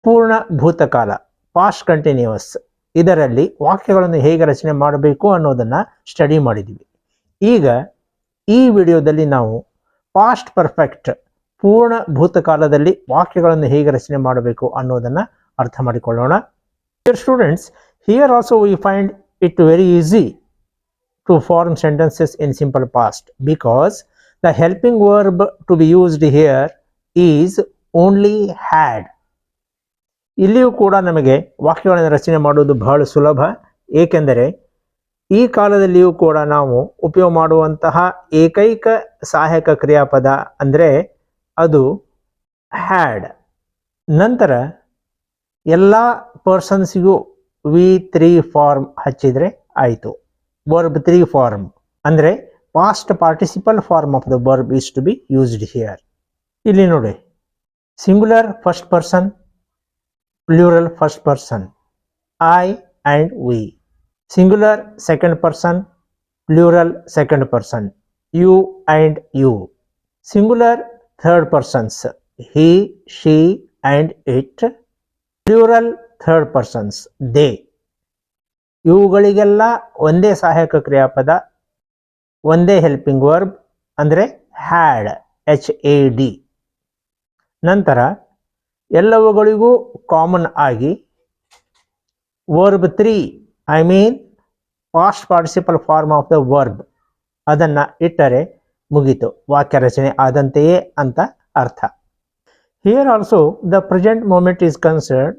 ಪೂರ್ಣ ಭೂತಕಾಲ past continuous ಇದರಲ್ಲಿ ವಾಕ್ಯಗಳನ್ನು ಹೇಗೆ ರಚನೆ ಮಾಡಬೇಕು ಅನ್ನೋದನ್ನು ಸ್ಟಡಿ ಮಾಡಿದ್ವಿ. ಈಗ ಈ ವಿಡಿಯೋದಲ್ಲಿ ನಾವು ಪಾಸ್ಟ್ ಪರ್ಫೆಕ್ಟ್ ಪೂರ್ಣ ಭೂತಕಾಲದಲ್ಲಿ ವಾಕ್ಯಗಳನ್ನು ಹೇಗೆ ರಚನೆ ಮಾಡಬೇಕು ಅನ್ನೋದನ್ನು ಅರ್ಥ ಮಾಡಿಕೊಳ್ಳೋಣ. Dear students, here also we find it very easy to form sentences in simple past because the helping verb to be used here is only had. ಇಲ್ಲಿಯೂ ಕೂಡ ನಮಗೆ ವಾಕ್ಯಗಳನ್ನು ರಚನೆ ಮಾಡುವುದು ಬಹಳ ಸುಲಭ, ಏಕೆಂದರೆ ಈ ಕಾಲದಲ್ಲಿಯೂ ಕೂಡ ನಾವು ಉಪಯೋಗ ಮಾಡುವಂತಹ ಏಕೈಕ ಸಹಾಯಕ ಕ್ರಿಯಾಪದ ಅಂದರೆ ಅದು ಹ್ಯಾಡ್. ನಂತರ ಎಲ್ಲ ಪರ್ಸನ್ಸ್ಗೂ V3 ಫಾರ್ಮ್ ಹಚ್ಚಿದರೆ ಆಯಿತು. ವರ್ಬ್ 3 ಫಾರ್ಮ್ ಅಂದರೆ past participle form of the verb is to be used here. ಇಲ್ಲಿ ನೋಡಿ, singular first person, plural first person, I and we. Singular second person, plural second person, you and you. Singular third persons, he, she and it. Plural third persons, they. ಇವುಗಳಿಗೆಲ್ಲ ಒಂದೇ ಸಹಾಯಕ ಕ್ರಿಯಾಪದ, ಒಂದೇ helping verb ಅಂದರೆ had, HAD. ನಂತರ ಎಲ್ಲವುಗಳಿಗೂ common ಆಗಿ verb 3 I mean past participle form of the verb ಅದನ್ನು ಇಟ್ಟರೆ ಮುಗೀತು, ವಾಕ್ಯ ರಚನೆ ಆದಂತೆಯೇ ಅಂತ ಅರ್ಥ. Here also the present moment is concerned